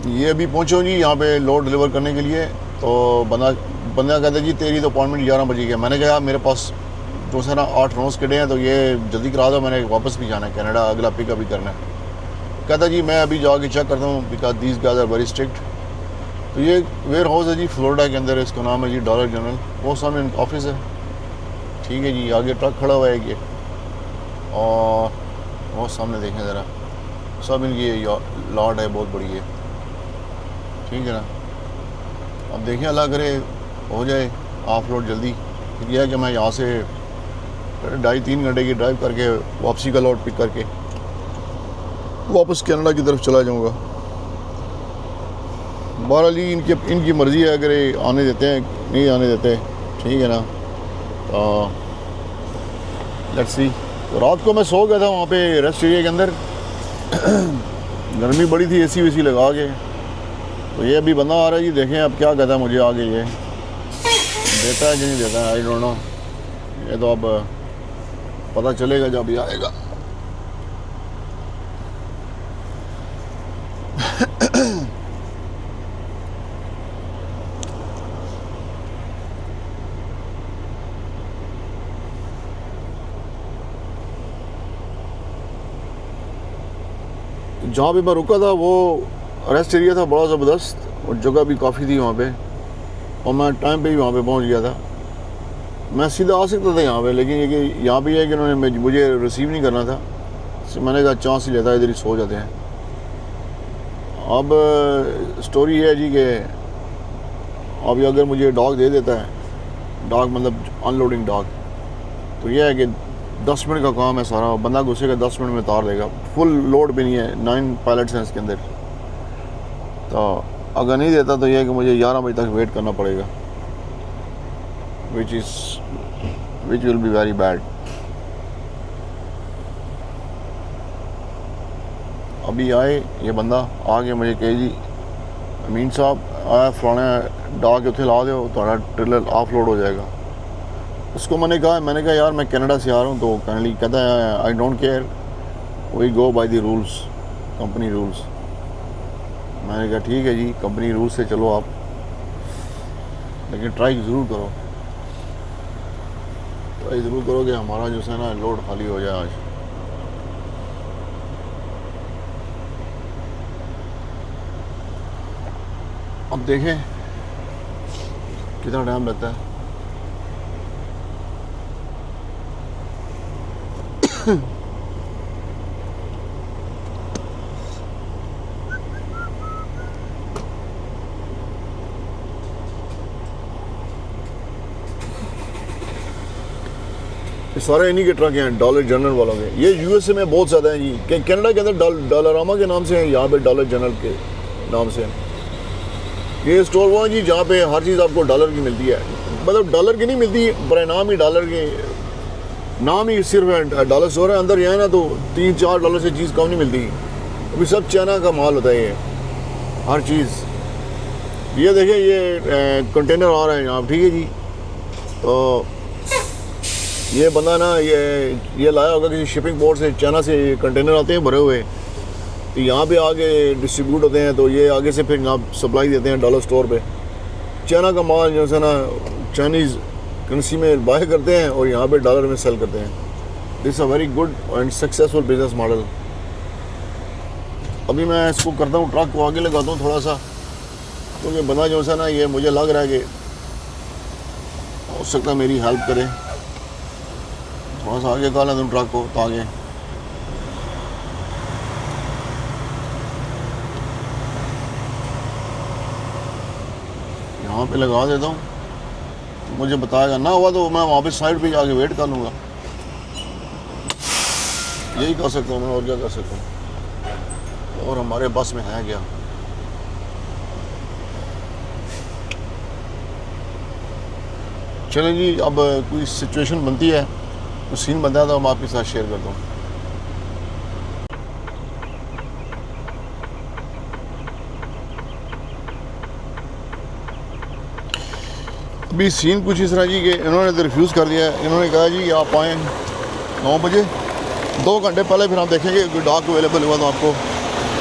ये अभी पहुँचो जी यहाँ पे लोड डिलीवर करने के लिए। तो बंदा कहता जी तेरी तो अपॉइंटमेंट 11 बजे की है। मैंने कहा मेरे पास जो है ना 8-9 स्किडे हैं, तो ये जल्दी करा दो, मैंने वापस भी जाना है कनाडा, अगला पिकअप भी करना है। कहता जी मैं अभी जाके चेक करता हूँ, because these guys are very strict. तो ये वेयर हाउस है जी फ्लोरिडा के अंदर, इसका नाम है जी डॉलर जनरल, वो सामने ऑफिस है। ठीक है जी, आगे ट्रक खड़ा हुआ है ये, और वो सामने देखें ज़रा, सब इनकी लॉट है, बहुत बड़ी है। ठीक है ना, अब देखें अल्लाह करे हो जाए ऑफ लोड जल्दी। यह है कि मैं यहाँ से 2.5-3 घंटे की ड्राइव करके वापसी का लोड पिक करके वापस कनाडा की तरफ चला जाऊँगा। बहरहाल जी इनकी मर्ज़ी है, अगर ये आने देते हैं नहीं आने देते, ठीक है ना। तो लेट्स सी। तो रात को मैं सो गया था वहाँ पे रेस्ट एरिया के अंदर गर्मी बड़ी थी, एसी वेसी लगा के। तो ये अभी बंदा आ रहा है जी, देखें अब क्या कहता है मुझे आगे, ये देता है कि नहीं देता है, आई डोंट नो। ये तो अब पता चलेगा जब ये आएगा। जहाँ पे मैं रुका था वो रेस्ट एरिया था बड़ा ज़बरदस्त, और जगह भी काफ़ी थी वहाँ पे, और मैं टाइम पे ही वहाँ पे पहुँच गया था। मैं सीधा आ सकता था यहाँ पे, लेकिन ये कि यहाँ भी है कि उन्होंने मुझे रिसीव नहीं करना था, तो मैंने कहा चांस ही लेता है, इधर ही सो जाते हैं। अब स्टोरी ये है जी कि अब अगर मुझे डॉग दे देता है, डॉग मतलब अनलोडिंग डॉग, तो यह है कि 10 मिनट का काम है सारा, बंदा घुसेगा 10 मिनट में उतार देगा। फुल लोड भी नहीं है, 9 पायलट्स हैं इसके अंदर। तो अगर नहीं देता तो यह है कि मुझे 11 बजे तक वेट करना पड़ेगा, which will be very bad. अभी आए ये बंदा आगे मुझे कहे जी अमीन साहब आया फलाना डॉग उत्थे ला दो, थोड़ा ट्रेलर ऑफ लोड हो जाएगा। उसको मैंने कहा यार मैं कनाडा से आ रहा हूँ, तो कहता है I don't care, we go by the rules, company rules. मैंने कहा ठीक है जी, कंपनी रूल्स से चलो आप, लेकिन ट्राई ज़रूर करो, ट्राई ज़रूर करो कि हमारा जो है ना लोड खाली हो जाए आज। अब देखें कितना टाइम लगता है। ये सारे इन्हीं के ट्रक हैं डॉलर जनरल वालों के। ये यूएसए में बहुत ज़्यादा हैं जी, कनाडा के अंदर डॉलरामा के नाम से हैं, यहाँ पे डॉलर जनरल के नाम से हैं। ये स्टोर वो है जी जहाँ पे हर चीज़ आपको डॉलर की मिलती है, मतलब डॉलर की नहीं मिलती, पर नाम ही डॉलर के, नाम ही सिर्फ डॉलर स्टोर है। अंदर यहाँ ना तो $3-4 से चीज़ कम नहीं मिलती। अभी सब चाइना का माल होता है ये हर चीज़। ये देखिए ये कंटेनर आ रहा है यहाँ, ठीक है जी। तो ये बंदा ना ये लाया होगा किसी शिपिंग पोर्ट से, चाइना से कंटेनर आते हैं भरे हुए, तो यहाँ पे आगे डिस्ट्रीब्यूट होते हैं, तो ये आगे से फिर यहाँ सप्लाई देते हैं डॉलर स्टोर पे। चाइना का माल जो है ना चाइनीज़ करेंसी में बाय करते हैं और यहाँ पे डॉलर में सेल करते हैं। This a very good and successful business model. अभी मैं इसको करता हूँ, ट्रक को आगे लगाता हूँ थोड़ा सा, क्योंकि तो बंदा जो है ना ये मुझे लग रहा है कि हो सकता है मेरी हेल्प करे। थोड़ा सा आगे का तुम ट्रक को, तो आगे यहाँ पे लगा देता हूँ, मुझे बताएगा ना हुआ तो मैं वहाँ पे साइड पे जाके वेट कर लूँगा। यही कर सकता हूँ मैं, और क्या कर सकता हूँ, और हमारे बस में है क्या। चलें जी, अब कोई सिचुएशन बनती है, तो सीन बनता है, तो हम आपके साथ शेयर करता हूँ। अभी सीन कुछ इस तरह जी कि इन्होंने तो रिफ्यूज़ कर दिया है। इन्होंने कहा जी आप आएँ 9 बजे, 2 घंटे पहले फिर हम देखेंगे कोई डॉग अवेलेबल हुआ तो आपको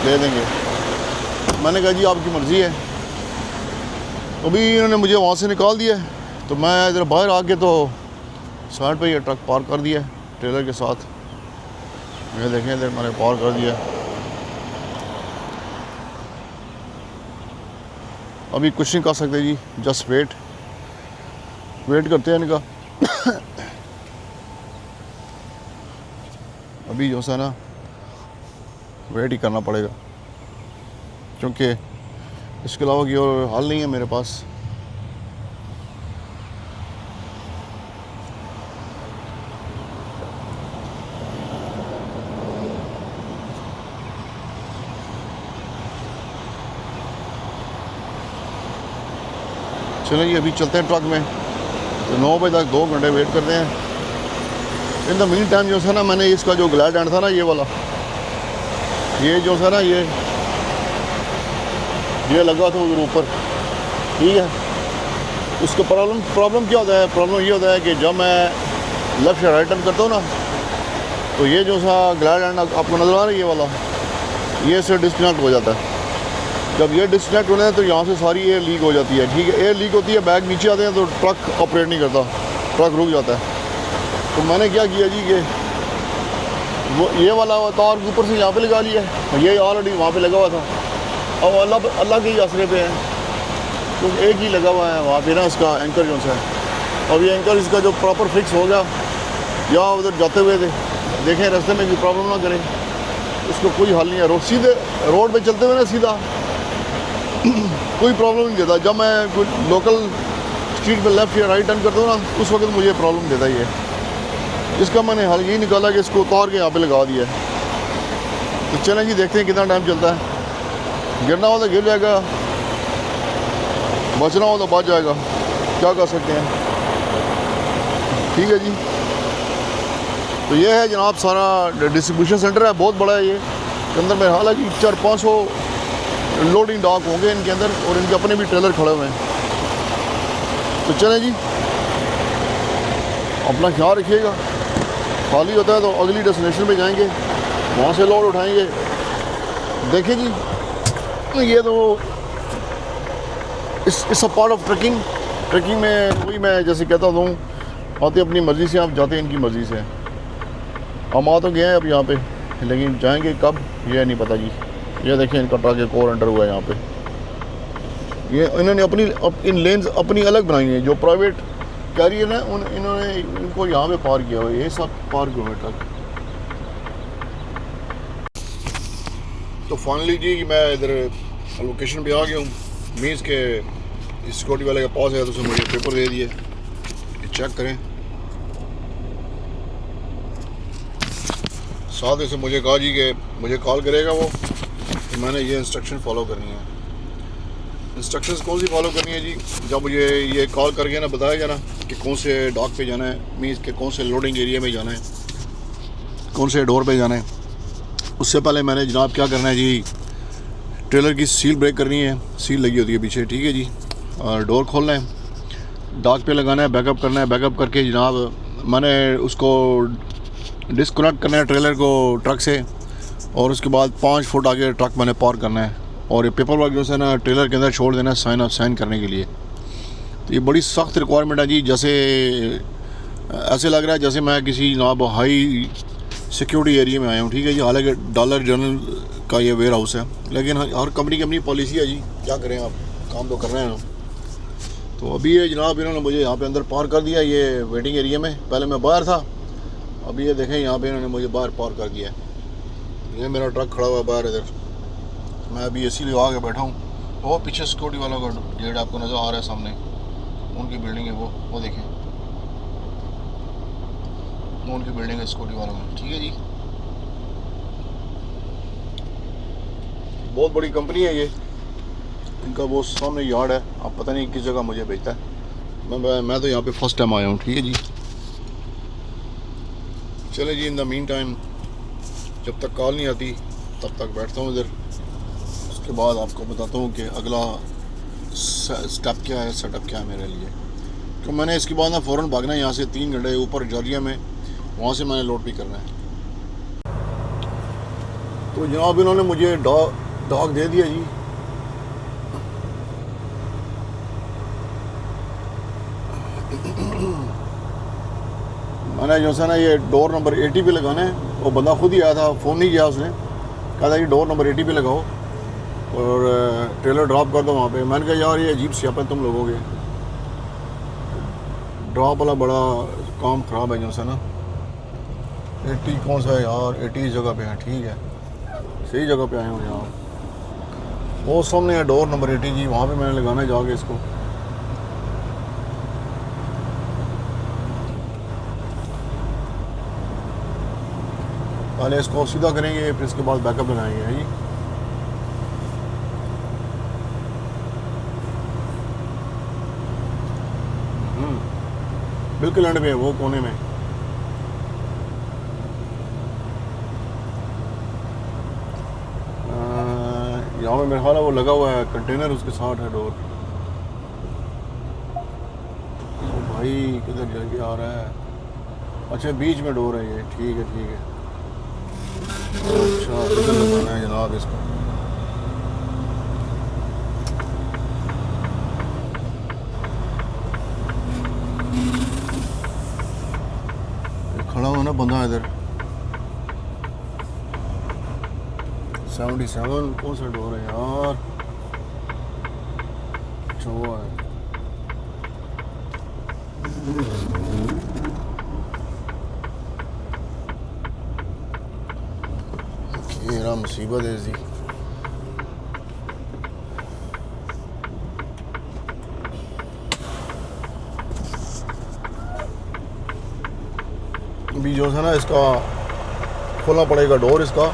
दे देंगे। मैंने कहा जी आपकी मर्ज़ी है। अभी इन्होंने मुझे वहाँ से निकाल दिया, तो मैं इधर बाहर आके तो साइड पे ये ट्रक पार्क कर दिया ट्रेलर के साथ। ये देखें इधर मैंने पार्क कर दिया। अभी कुछ नहीं कर सकते जी, जस्ट वेट करते हैं इनका। अभी जो है ना वेट ही करना पड़ेगा, क्योंकि इसके अलावा कोई और हल नहीं है मेरे पास। चलें जी अभी चलते हैं ट्रक में, तो 9 बजे तक 2 घंटे वेट करते हैं। इन द मीन टाइम जो है ना मैंने इसका जो ग्लैड एंड था ना, ये वाला, ये जो है ना ये लगा था उधर ऊपर, ठीक है। उसका प्रॉब्लम क्या होता है? प्रॉब्लम ये होता है कि जब मैं लेफ़्ट या राइट टर्न करता हूँ ना, तो ये जो सा ग्लैड एंड आपको नज़र आ रहा है ये वाला, ये से डिस्कनेक्ट हो जाता है। जब ये डिस्कनेक्ट होना है तो यहाँ से सारी एयर लीक हो जाती है, ठीक है। एयर लीक होती है, बैग नीचे आते हैं तो ट्रक ऑपरेट नहीं करता, ट्रक रुक जाता है। तो मैंने क्या किया जी कि वो ये वाला तार ऊपर से यहाँ पे लगा लिया है, ये ऑलरेडी वहाँ पे लगा हुआ था। अब अल्लाह के ही आसरे पे है, तो एक ही लगा हुआ है वहाँ पे ना इसका एंकर जो है। अब ये एंकर इसका जो प्रॉपर फिक्स हो गया, या उधर जाते हुए देखें रास्ते में भी प्रॉब्लम ना करें, इसको कोई हल नहीं है। सीधे रोड पे चलते हुए ना सीधा कोई प्रॉब्लम नहीं देता। जब मैं कोई लोकल स्ट्रीट पे लेफ़्ट या राइट टर्न करता हूँ ना, उस वक्त मुझे प्रॉब्लम देता ही है। इसका मैंने हल यही निकाला कि इसको उतार के यहाँ पे लगा दिया है। तो चलें जी देखते हैं कितना टाइम चलता है। गिरना हो तो गिर जाएगा, बचना हो तो बच जाएगा, क्या कर सकते हैं, ठीक है जी। तो ये है जनाब सारा डिस्ट्रीब्यूशन सेंटर है, बहुत बड़ा है ये। अंदर में हालांकि 400-500 लोडिंग डॉक होंगे इनके अंदर, और इनके अपने भी ट्रेलर खड़े हुए हैं। तो चलें जी, अपना ख्याल रखिएगा। खाली होता है तो अगली डेस्टिनेशन पे जाएंगे, वहाँ से लोड उठाएंगे। देखिए जी, ये तो इस अ पार्ट ऑफ ट्रकिंग में वही मैं जैसे कहता हूँ, आते अपनी मर्ज़ी से, आप जाते इनकी मर्ज़ी से। हम आ तो गए हैं अब यहाँ पे, लेकिन जाएंगे कब ये नहीं पता जी। ये देखिए इनका ट्रक एक और एंटर हुआ है यहाँ पे। ये इन्होंने इन लेन्स अपनी अलग बनाई हैं। जो प्राइवेट कैरियर है इन्होंने इनको यहाँ पे पार किया हुआ है, ये सब पार हुए ट्रक। तो फाइनली जी मैं इधर लोकेशन पे आ गया हूँ। मीन्स के सिक्योरिटी वाले के पास है, तो उसने मुझे पेपर दे दिए, चेक करें। साथ ही से मुझे कहा जी कि मुझे कॉल करेगा वो, तो मैंने ये इंस्ट्रक्शन फॉलो करनी है। इंस्ट्रक्शंस कौन सी फॉलो करनी है जी? जब मुझे ये कॉल करके ना बताएगा ना कि कौन से डॉक पे जाना है, मीन्स के कौन से लोडिंग एरिया में जाना है, कौन से डोर पे जाना है, उससे पहले मैंने जनाब क्या करना है जी, ट्रेलर की सील ब्रेक करनी है। सील लगी होती है पीछे, ठीक है जी। और डोर खोलना है, डॉक पे लगाना है, बैकअप करना है। बैकअप करके जनाब मैंने उसको डिस्कनेक्ट करना है ट्रेलर को ट्रक से, और उसके बाद 5 फुट आगे ट्रक मैंने पार्क करना है। और ये पेपर वर्क जो है ना ट्रेलर के अंदर छोड़ देना है साइन करने के लिए। तो ये बड़ी सख्त रिक्वायरमेंट है जी। जैसे ऐसे लग रहा है जैसे मैं किसी जनाब हाई सिक्योरिटी एरिया में आया हूँ, ठीक है जी। हालांकि डॉलर जनरल का ये वेयर हाउस है, लेकिन हर कंपनी की अपनी पॉलिसी है जी, क्या करें आप, काम तो कर रहे हैं। तो अभी ये जनाब इन्होंने मुझे यहाँ पे अंदर पार कर दिया, ये वेटिंग एरिया में। पहले मैं बाहर था, अभी ये देखें यहाँ पे इन्होंने मुझे बाहर पार कर दिया है। ये मेरा ट्रक खड़ा हुआ है बाहर इधर, मैं अभी एसी लगा के बैठा हूँ। वो पीछे सिक्योरिटी वालों का गेट आपको नज़र आ रहा है सामने, उनकी बिल्डिंग है वो देखें, वो उनकी बिल्डिंग है सिक्योरिटी वालों में, ठीक है जी। बहुत बड़ी कंपनी है ये, इनका वो सामने यार्ड है। आप पता नहीं किस जगह मुझे भेजता है, मैं तो यहाँ पे फर्स्ट टाइम आया हूँ, ठीक है जी। चले जी, इन द मीन टाइम जब तक कॉल नहीं आती तब तक बैठता हूँ इधर। उसके बाद आपको बताता हूँ कि अगला स्टेप क्या है, सेटअप क्या है मेरे लिए। तो मैंने इसके बाद ना फ़ौरन भागना है यहाँ से 3 घंटे ऊपर जॉर्जिया में, वहाँ से मैंने लोड भी करना है। तो जनाब इन्होंने मुझे डॉग दे दिया जी, मैंने जो है ना ये डोर नंबर 80 पे लगाना है। वो बंदा खुद ही आया था, फ़ोन नहीं किया उसने, कहा था कि डोर नंबर 80 पे लगाओ और ट्रेलर ड्रॉप कर दो वहाँ पे। मैंने कहा यार ये अजीब सियापत है तुम लोगों के, ड्रॉप वाला बड़ा काम ख़राब है जो है ना। 80 कौन सा है यार, 80 इस जगह पे है, ठीक है सही जगह पे आए हो यार। वो सामने है डोर नंबर 80 जी, वहाँ पे मैंने लगाना है जाके इसको। पहले इसको सीधा करेंगे फिर इसके बाद बैकअप लगाएंगे, है जी। बिल्कुल एंड में, वो कोने में। यहाँ पे मेरा ख्याल है वो लगा हुआ है कंटेनर, उसके साथ है डोर। तो भाई किधर जाके आ रहा है? अच्छा बीच में डोर है ये, ठीक है ठीक है। अच्छा किधर लगाना है जनाब इसको? खड़ा हुआ ना बंदा इधर। 77 कौन सा डोर है यार? अच्छा वो है। मेरा मुसीबत है जी। अभी जो है ना इसका खोलना पड़ेगा डोर इसका।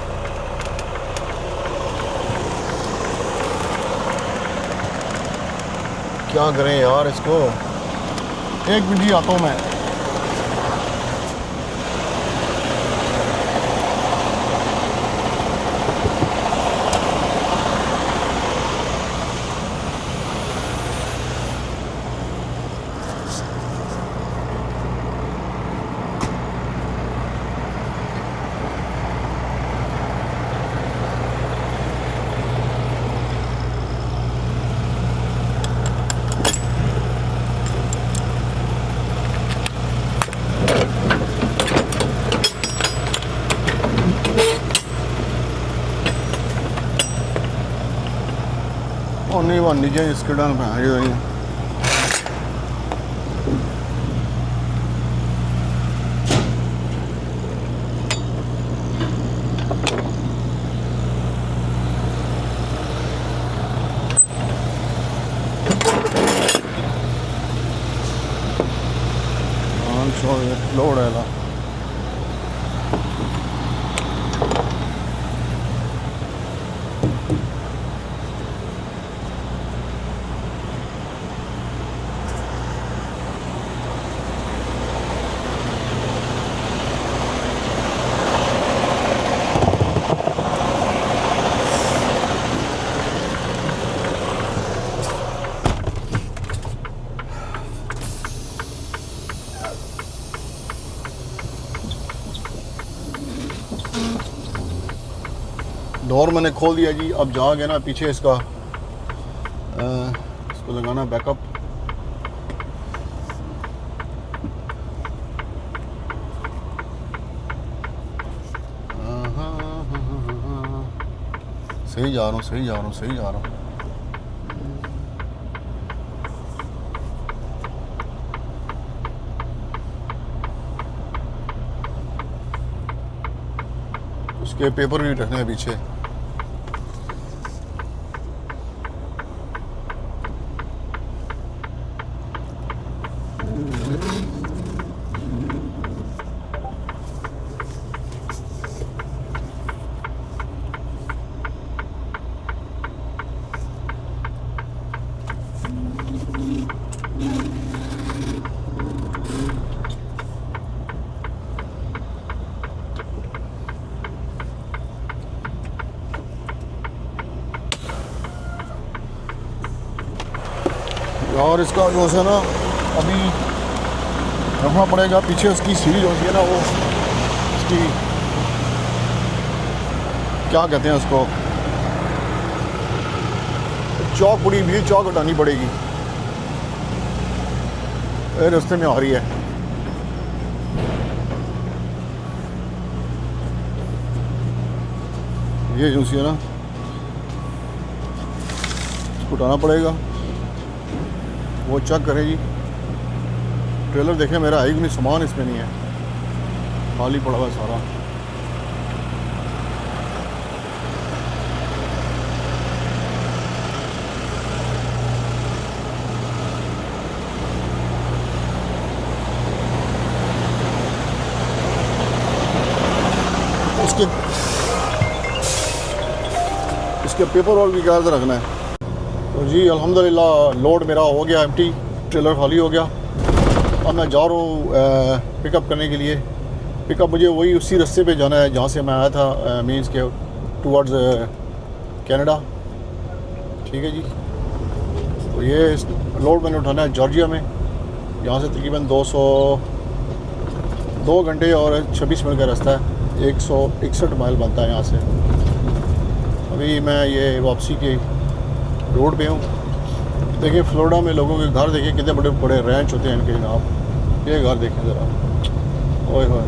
क्या करें यार इसको? एक मिनट ही आता हूँ मैं। और नहीं वो नीचे इसके डाल पे आ जाइए। लोड है ला। डोर मैंने खोल दिया जी। अब जा गया ना पीछे इसका इसको लगाना बैकअप। सही जा रहा हूँ सही जा रहा हूँ सही जा रहा हूँ। उसके पेपर भी रखने हैं पीछे। और इसका जो है ना अभी रखना पड़ेगा पीछे उसकी सीढ़ी जो है ना वो इसकी क्या कहते हैं उसको, चौक पड़ी भी, चौक हटानी पड़ेगी। ये रास्ते में आ रही है। ये जूसी है ना, इसको उठाना पड़ेगा। वो चेक करें जी, ट्रेलर देखें मेरा है कि नहीं, सामान इसमें नहीं है, खाली पड़ा हुआ सारा। इसके पेपर वर्क भी क्या रखना है। तो जी अल्हम्दुलिल्लाह लोड मेरा हो गया, एम्प्टी, ट्रेलर खाली हो गया। अब मैं जा रहा हूँ पिकअप करने के लिए। पिकअप मुझे वही उसी रास्ते पे जाना है जहाँ से मैं आया था, मीन्स के टूवर्ड्स कनाडा। ठीक है जी। तो ये लोड मैंने उठाना है जॉर्जिया में, यहाँ से तकरीबन 2 घंटे और 26 मिनट का रास्ता है, 161 माइल बनता है यहाँ से। अभी मैं ये वापसी के रोड पे हूँ। देखिए फ्लोरिडा में लोगों के घर देखिए कितने बड़े बड़े रैंच होते हैं इनके जनाब। ये घर देखें ज़रा, ओए होए,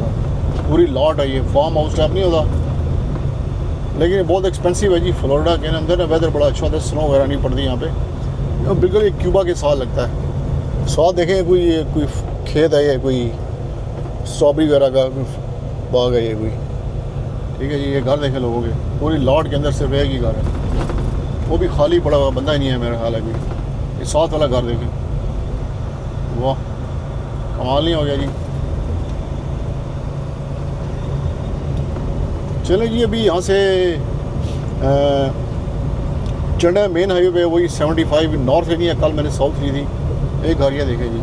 पूरी लॉट है। ये फार्म हाउस टाइप नहीं होता, लेकिन ये बहुत एक्सपेंसिव है जी। फ्लोरिडा के अंदर ना वेदर बड़ा अच्छा होता है, स्नो वगैरह नहीं पड़ती यहाँ पे। बिल्कुल एक क्यूबा के साथ लगता है। साथ देखें कोई खेत है, ये कोई स्ट्रॉबेरी वगैरह का बाग है ये कोई। ठीक है जी। ये घर देखें लोगों के, पूरी लॉट के अंदर सिर्फ एक ही घर है, वो भी खाली पड़ा हुआ, बंदा ही नहीं है मेरा ख्याल है। ये साथ वाला घर देखें, वाह कमाल नहीं हो गया जी। चले जी, अभी यहाँ से चढ़ना मेन हाईवे पे, वही 75 नॉर्थ लेनी है। कल मैंने साउथ ली थी। एक घर ये देखें जी,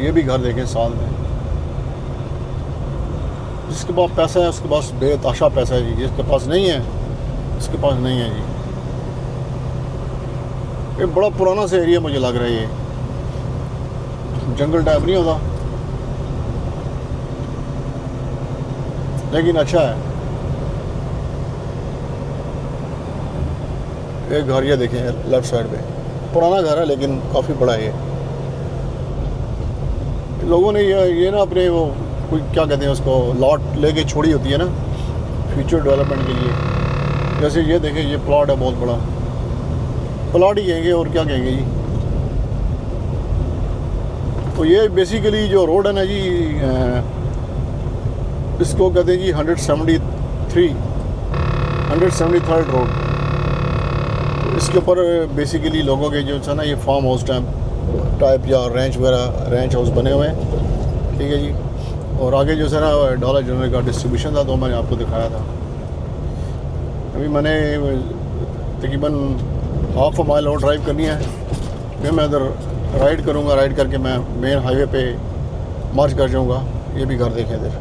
ये भी घर देखें साथ में। जिसके पास पैसा है उसके पास बेताशा पैसा है जी, जिसके पास नहीं है उसके पास नहीं है जी। ये बड़ा पुराना सा एरिया मुझे लग रहा है, ये जंगल टाइप नहीं होता, लेकिन अच्छा है। एक घर ये देखें लेफ्ट साइड पे, पुराना घर है लेकिन काफ़ी बड़ा है। ये लोगों ने ये ना अपने वो कोई क्या कहते हैं उसको, लॉट लेके छोड़ी होती है ना फ्यूचर डेवलपमेंट के लिए। जैसे ये देखें, ये प्लॉट है, बहुत बड़ा प्लॉट ही कहेंगे और क्या कहेंगे जी। तो ये बेसिकली जो रोड है ना जी, इसको कहते हैं जी 173rd रोड। तो इसके ऊपर बेसिकली लोगों के जो है ना, ये फार्म हाउस टाइप या रेंच वगैरह, रेंच हाउस बने हुए हैं। ठीक है जी। और आगे जो है ना डॉलर जनरल का डिस्ट्रीब्यूशन था, तो मैंने आपको दिखाया था। अभी मैंने तकरीबन हाफ अ माइल और ड्राइव करनी है, फिर मैं इधर राइड करूँगा। राइड करके मैं मेन हाईवे पे मार्च कर जाऊँगा। ये भी घर देखें इधर,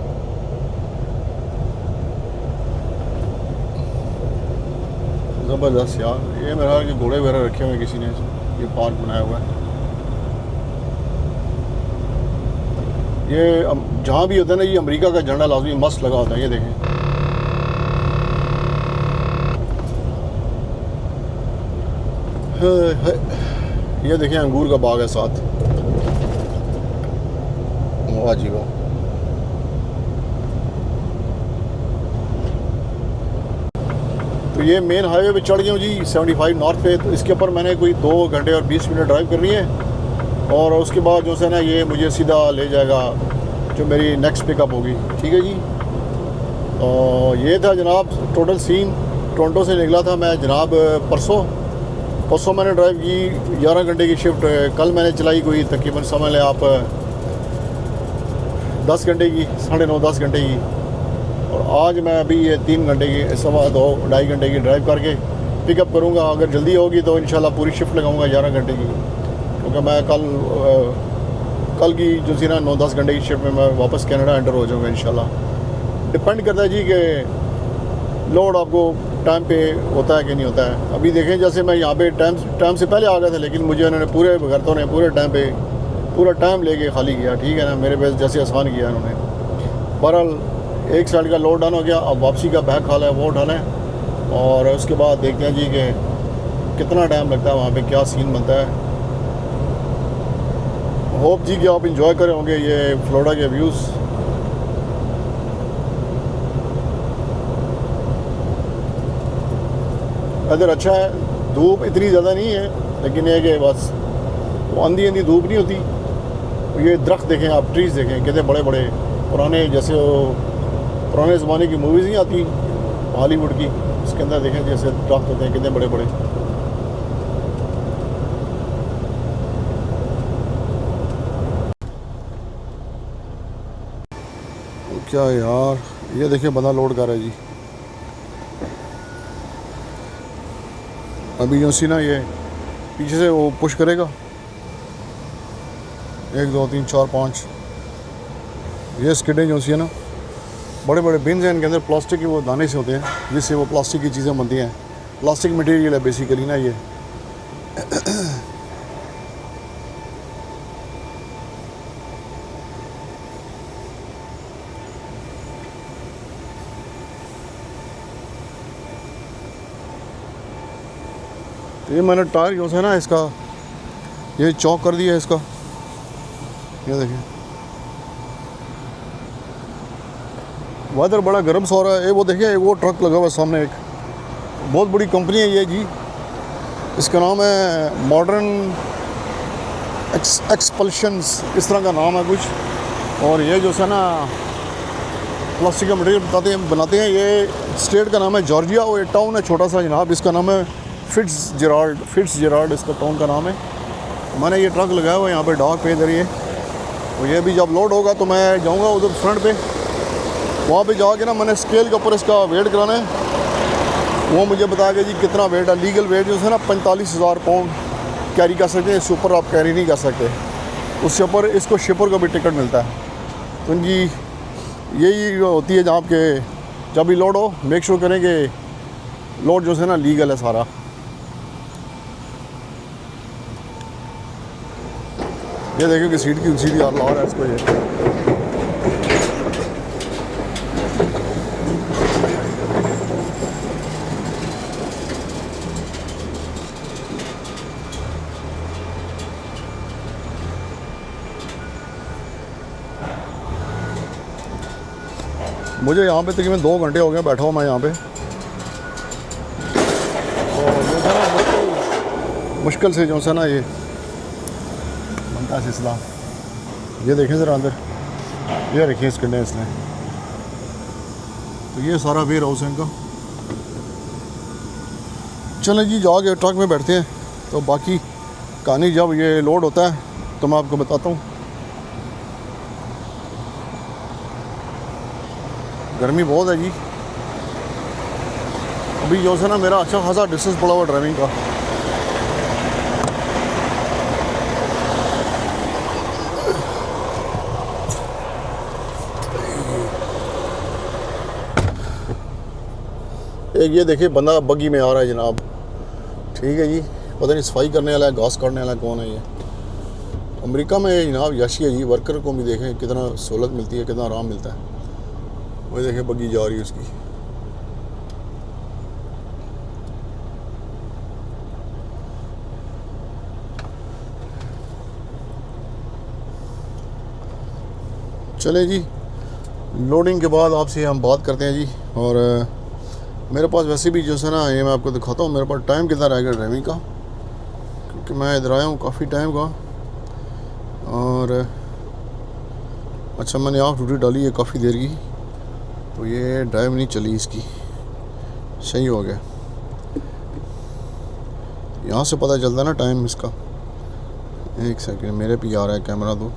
ज़बरदस्त यार। ये मेरा कि घोड़े वगैरह रखे हुए हैं किसी ने, ये पार्क बनाया हुआ है। ये जहाँ भी होता है ना, ये अमेरिका का झंडा लाजमी मस्त लगा होता है। ये देखें, ये देखें अंगूर का बाग है साथ, वाह जी वाह। तो ये मेन हाईवे पे चढ़ गया हूँ जी 75 नॉर्थ पे। तो इसके ऊपर मैंने कोई 2 घंटे और 20 मिनट ड्राइव करनी है, और उसके बाद जो है ना ये मुझे सीधा ले जाएगा जो मेरी नेक्स्ट पिकअप होगी। ठीक है जी। और ये था जनाब टोटल सीन। टोरंटो से निकला था मैं जनाब परसों मैंने ड्राइव की 11 घंटे की शिफ्ट। कल मैंने चलाई कोई तकरीबन समझ लें आप 10 घंटे की, 9.5-10 घंटे की। और आज मैं अभी ये 3 घंटे की, 2.5 घंटे की ड्राइव करके पिकअप करूँगा। अगर जल्दी होगी तो इंशाल्लाह पूरी शिफ्ट लगाऊँगा 11 घंटे की, क्योंकि मैं कल की जो थी ना 9-10 घंटे की शिफ्ट में मैं वापस कनाडा एंटर हो जाऊँगा इंशाल्लाह। डिपेंड करता है जी कि लोड आपको टाइम पे होता है कि नहीं होता है। अभी देखें जैसे मैं यहाँ पे टाइम से पहले आ गया था, लेकिन मुझे उन्होंने पूरे भगतों ने पूरे टाइम पे पूरा टाइम लेके खाली किया। ठीक है ना, मेरे पास जैसे आसान किया उन्होंने। बहरहाल एक साइड का लोड डन हो गया, अब वापसी का बैग खाला है वो उठाना है, और उसके बाद देखते हैं जी कि कितना टाइम लगता है वहाँ पे, क्या सीन बनता है। होप जी कि आप इंजॉय करे होंगे ये फ्लोरिडा के व्यूज़। इधर अच्छा है, धूप इतनी ज़्यादा नहीं है, लेकिन ये कि बस वो आंधी आंधी धूप नहीं होती। ये दरख्त देखें आप, ट्रीज़ देखें कितने बड़े बड़े पुराने, जैसे वो पुराने ज़माने की मूवीज़ नहीं आती हॉलीवुड की, इसके अंदर देखें जैसे दरख्त होते हैं कितने बड़े बड़े। क्या यार, ये देखिए बंदा लोड कर रहा है जी। अभी जो सी ना ये पीछे से वो पुश करेगा, 1 2 3 4 5, ये स्किडें जो सी है ना, बड़े बड़े बिन्स हैं, इनके अंदर प्लास्टिक के वो दाने से होते हैं, जिससे वो प्लास्टिक की चीज़ें बनती हैं। प्लास्टिक मटेरियल है बेसिकली ना ये। तो ये मैंने टायर जो है ना इसका, ये चौक कर दिया है इसका, ये देखिए। वेदर बड़ा गर्म सा हो रहा है। वो देखिए वो ट्रक लगा हुआ है सामने, एक बहुत बड़ी कंपनी है ये जी, इसका नाम है मॉडर्न एक्सपल्शंस, इस तरह का नाम है कुछ। और ये जो है ना प्लास्टिक का मटेरियल बनाते हैं। ये स्टेट का नाम है जॉर्जिया, और ये टाउन है छोटा सा जनाब, इसका नाम है फिट्सजेराल्ड इसका टाउन का नाम है। मैंने ये ट्रक लगाया हुआ है यहाँ पे डॉक पे इधर ये, और ये भी जब लोड होगा तो मैं जाऊँगा उधर फ्रंट पे, वहाँ पे जाके ना मैंने स्केल के ऊपर इसका वेट कराना है। वो मुझे बताया जी कितना वेट है। लीगल वेट जो है ना 45,000 पाउंड कैरी कर सकते हैं, इससे ऊपर आप कैरी नहीं कर सकते। उससे ऊपर इसको शिपर का भी टिकट मिलता है। तो इनकी यही होती है जहाँ के जब भी लोड हो मेक श्योर करें कि लोड जो है ना लीगल है सारा। ये देखिए कि सीट यार ला रहा है इसको ये। मुझे यहाँ पे तकरीबन 2 घंटे हो गए बैठा हूँ मैं यहाँ पे, और जो है ना मुश्किल से जो है ना ये बनता सिलसिला। ये देखें ज़रा अंदर, ये रखिए इस कंडे इसने। तो ये सारा वेयर हाउस है इनका। चलें जी जाके ट्रक में बैठते हैं, तो बाकी कहानी जब ये लोड होता है तो मैं आपको बताता हूँ। गर्मी बहुत है जी। अभी जो है ना मेरा अच्छा खासा डिस्टेंस पड़ा हुआ ड्राइविंग का। एक ये देखिए बंदा बग्गी में आ रहा है जनाब, ठीक है जी। पता नहीं सफाई करने वाला है, घास काटने वाला कौन है ये। अमेरिका में जनाब यशी है जी, वर्कर को भी देखें कितना सहूलत मिलती है, कितना आराम मिलता है। वो देखें बग्गी जा रही है उसकी। चले जी, लोडिंग के बाद आपसे हम बात करते हैं जी। और मेरे पास वैसे भी जो है ना, ये मैं आपको दिखाता हूँ मेरे पास टाइम कितना रहेगा ड्राइविंग का, क्योंकि मैं इधर आया हूँ काफ़ी टाइम का। और अच्छा मैंने ऑफ ड्यूटी डाली है काफ़ी देर की, तो ये ड्राइव नहीं चली इसकी, सही हो गया। यहाँ से पता चलता है ना टाइम इसका। एक सेकंड, मेरे पे आ रहा है कैमरा तो।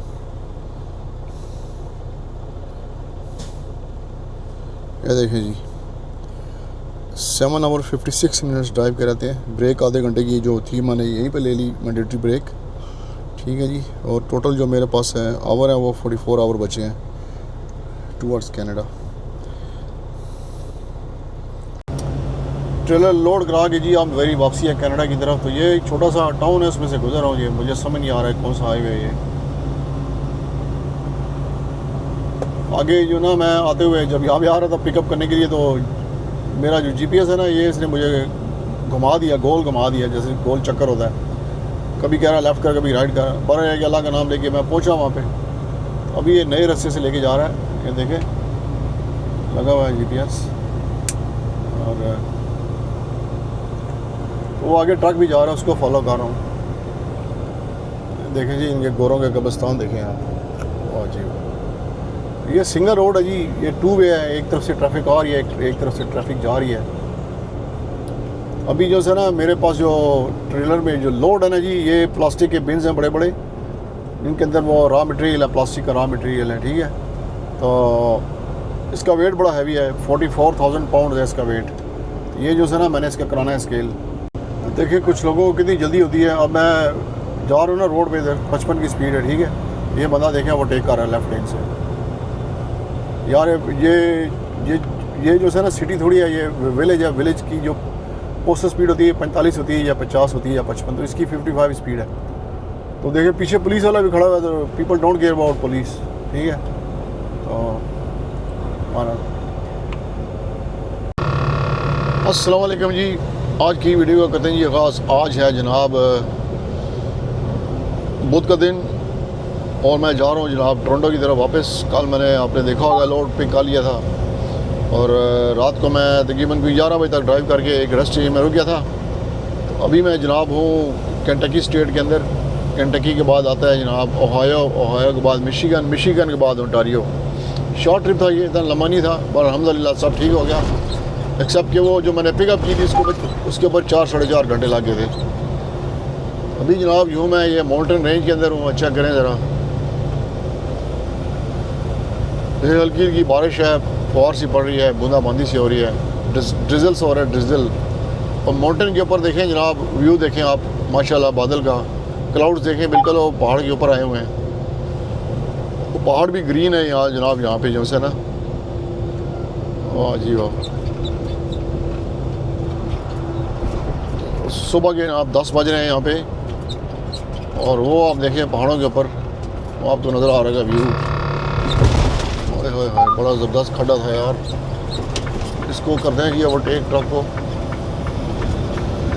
ये देखिए जी 7 आवर 56 मिनट्स ड्राइव कर रहे थे। ब्रेक आधे घंटे की जो थी मैंने यहीं पे ले ली, मैंडेटरी ब्रेक, ठीक है जी। और टोटल जो मेरे पास है आवर है वो 44 आवर बचे हैं टूवर्ड्स कनाडा। ट्रेलर लोड करा के जी आप मेरी वापसी है कनाडा की तरफ। तो ये एक छोटा सा टाउन है, उसमें से गुजर रहा हूँ। ये मुझे समझ नहीं आ रहा है कौन सा हाईवे है ये। आगे जो ना मैं आते हुए जब यहाँ पे आ रहा था पिकअप करने के लिए, तो मेरा जो जीपीएस है ना, ये इसने मुझे घुमा दिया, गोल घुमा दिया, जैसे गोल चक्कर होता है। कभी कह रहा लेफ़्ट कर, कभी राइट कर, पर है कि अल्लाह का नाम लेके मैं पहुंचा वहाँ पे। अभी ये नए रास्ते से लेके जा रहा है, ये देखें लगा हुआ है GPS। और वो आगे ट्रक भी जा रहा है, उसको फॉलो कर रहा हूँ। देखें जी इनके गोरों के कब्रिस्तान देखें आप। वाह जी, ये सिंगल रोड है जी, ये 2 वे है, एक तरफ से ट्रैफिक आ रही है, एक तरफ से ट्रैफिक जा रही है। अभी जो है ना मेरे पास जो ट्रेलर में जो लोड है ना जी, ये प्लास्टिक के बिन्स हैं बड़े बड़े, इनके अंदर वो रॉ मटेरियल है, प्लास्टिक का रॉ मटेरियल है, ठीक है। तो इसका वेट बड़ा हैवी है, 44,000 पाउंड है इसका वेट। ये जो है ना मैंने इसका कराना है स्केल। देखिए कुछ लोगों को कितनी जल्दी होती है। अब मैं जा रहा हूँ ना रोड पे, 55 की स्पीड है, ठीक है। ये बंदा देखें वो टेक कर रहा है लेफ्ट लेन से। यार ये जो है ना सिटी थोड़ी है, ये विलेज है। विलेज की जो पोस्टल स्पीड होती है 45 होती है या 50 होती है या 55, तो इसकी 55 स्पीड है। तो देखिए पीछे पुलिस वाला भी खड़ा हुआ है, तो people don't care about police, ठीक है। तो अस्सलाम वालेकुम जी, आज की वीडियो का करते हैं जी आगाज़। आज है जनाब बुध का दिन और मैं जा रहा हूँ जनाब टोरंटो की तरफ वापस। कल मैंने आपने देखा होगा लोड पिक कर लिया था और रात को मैं तकरीबन 11 बजे तक ड्राइव करके एक रेस्ट एरिया में रुक गया था। तो अभी मैं जनाब हूँ केंटकी स्टेट के अंदर। केंटकी के बाद आता है जनाब ओहायो, ओहायो के बाद मिशिगन, मिशिगन के बाद ओंटारियो। शॉर्ट ट्रिप था ये, इतना लंबा नहीं था, पर अल्हम्दुलिल्लाह सब ठीक हो गया, एक्सेप्ट कि वो जो मैंने पिकअप की थी उसके ऊपर 4 साढ़े 4 घंटे लग गए थे। अभी जनाब यूँ मैं ये माउंटेन रेंज के अंदर हूँ। अच्छा करें ज़रा, हल्की हल्की बारिश है, फौर सी पड़ रही है, बूंदाबांदी सी हो रही है, ड्रिजल से हो रहा है, ड्रिजल। और माउंटेन के ऊपर देखें जनाब, व्यू देखें आप माशाल्लाह, बादल का क्लाउड्स देखें, बिल्कुल वो पहाड़ के ऊपर आए हुए हैं। वो पहाड़ भी ग्रीन है यहाँ जनाब, यहाँ पे जो है ना, वाह जी वाह। सुबह के आप 10 बज रहे हैं यहाँ पे, और वो आप देखें पहाड़ों के ऊपर, वो आपको नज़र आ रहा है व्यू। ओए होए होए, बड़ा ज़बरदस्त खड्डा था यार। इसको करते हैं कि ओवरटेक ट्रक को।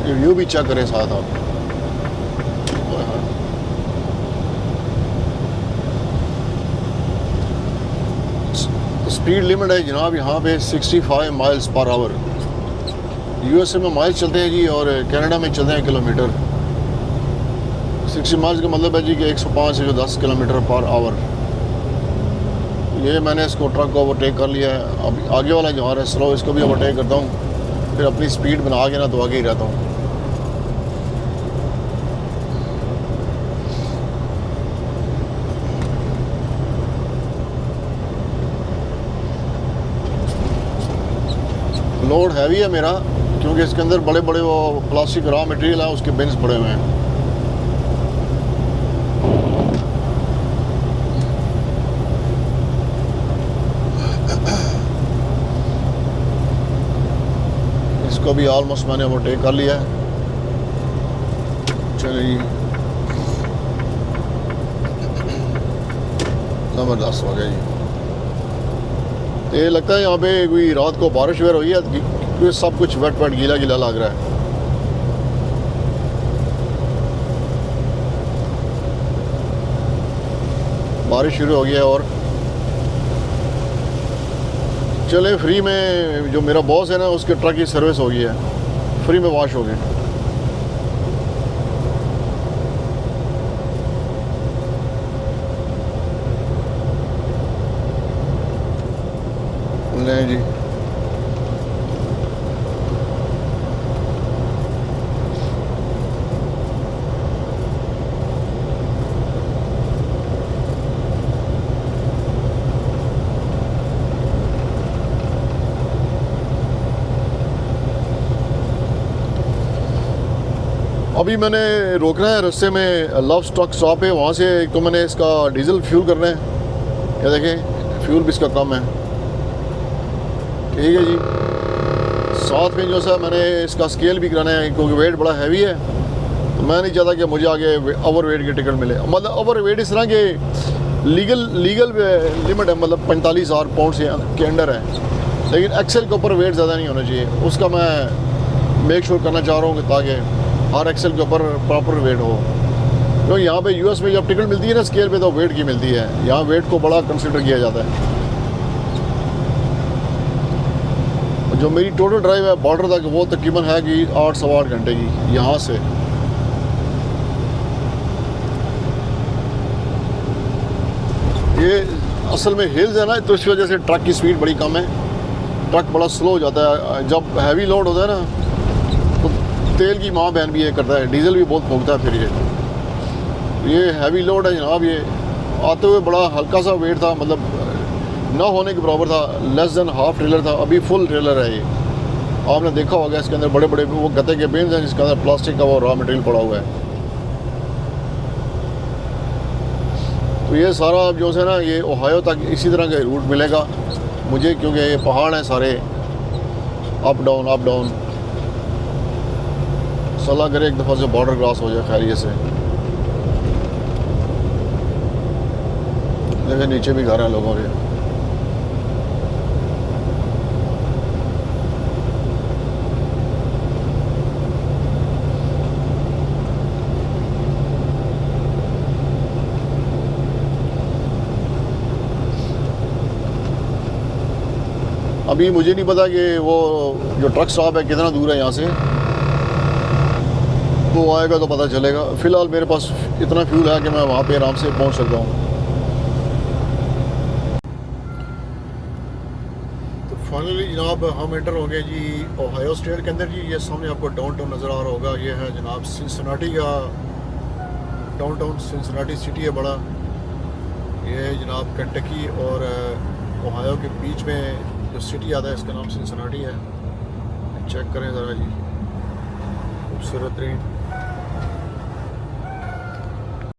ये व्यू भी चेक करें साथ आप। स्पीड लिमिट है जनाब यहाँ पे 65 माइल्स पर आवर। USA में माइल्स चलते हैं जी, और कनाडा में चलते हैं किलोमीटर। 60 माइल्स का मतलब है जी कि 105 से 10 किलोमीटर पर आवर। ये मैंने इसको ट्रक को ओवरटेक कर लिया है। अब आगे वाला जो आ रहा है स्लो, इसको भी ओवरटेक करता हूँ, फिर अपनी स्पीड बना के ना तो आगे ही रहता हूँ। लोड हैवी है मेरा, क्योंकि इसके अंदर बड़े बड़े वो प्लास्टिक रॉ मटेरियल है, उसके बिन्स पड़े हुए हैं। इसको भी ऑलमोस्ट मैंने ओवरटेक कर लिया है। चलिए ज़बरदस्त हो गया जी। ये लगता है यहाँ पे कोई रात को बारिश वगैरह हुई है, क्योंकि सब कुछ वेट वेट गीला गीला लग रहा है। बारिश शुरू हो गई है। और चले फ्री में, जो मेरा बॉस है ना उसके ट्रक की सर्विस हो गई है, फ्री में वॉश हो गए। नहीं जी, अभी मैंने रोकना है रास्ते में, लव स्टॉक स्टॉप है, वहाँ से एक तो मैंने इसका डीजल फ्यूल करना है। ये देखें फ्यूल भी इसका कम है, ठीक है जी। साथ में जो सा मैंने इसका स्केल भी कराना है, क्योंकि वेट बड़ा हैवी है। तो मैं नहीं चाहता कि मुझे आगे ओवर वेट की टिकट मिले। मतलब ओवर वेट इस तरह के लीगल लिमिट है, मतलब 45,000 पाउंड से के अंडर है, लेकिन एक्सेल के ऊपर वेट ज़्यादा नहीं होना चाहिए। उसका मैं मेक श्योर करना चाह रहा हूँ कि ताकि हर एक्सेल के ऊपर प्रॉपर वेट हो। तो यहाँ पे यूएस में जब टिकट मिलती है ना स्केल पे तो वेट की मिलती है, यहाँ वेट को बड़ा कंसिडर किया जाता है। जो मेरी टोटल ड्राइव है बॉर्डर तक वो तकरीबन है कि 8 सवा 8 घंटे की यहाँ से। ये असल में हिल्स है ना, तो इस वजह से ट्रक की स्पीड बड़ी कम है, ट्रक बड़ा स्लो हो जाता है। जब हैवी लोड होता है ना तो तेल की माँ बहन भी ये करता है, डीजल भी बहुत फूकता है। फिर ये हैवी लोड है जनाब, ये आते हुए बड़ा हल्का सा वेट था, मतलब ना होने के बराबर था, लेस देन हाफ ट्रेलर था। अभी फुल ट्रेलर है ये, आपने देखा होगा इसके अंदर बड़े बड़े वो गत्ते के बेन्स हैं जिसके अंदर प्लास्टिक का वो रॉ मटेरियल पड़ा हुआ है। तो ये सारा जो है ना ये ओहायो तक इसी तरह का रूट मिलेगा मुझे, क्योंकि ये पहाड़ हैं सारे, अप डाउन अप डाउन। सलाह करे एक दफ़ा से बॉर्डर क्रॉस हो जाए खैरियत से। देखिए नीचे भी घर हैं लोगों के। अभी मुझे नहीं पता कि वो जो ट्रक स्टॉप है कितना दूर है यहाँ से, वो आएगा तो पता चलेगा। फ़िलहाल मेरे पास इतना फ्यूल है कि मैं वहाँ पे आराम से पहुँच सकता हूँ। तो फाइनली जनाब हम एंटर हो गए जी ओहायो स्टेट के अंदर जी। ये सामने आपको डाउनटाउन नज़र आ रहा होगा, ये है जनाब सिंसिनाटी का डाउनटाउन। सिंसिनाटी सिटी है बड़ा, ये है जनाब केंटकी और ओहायो के बीच में जो सिटी आता है इसका नाम सिंसिनाटी है। चेक करें ज़रा जी, खूबसूरत तरीन।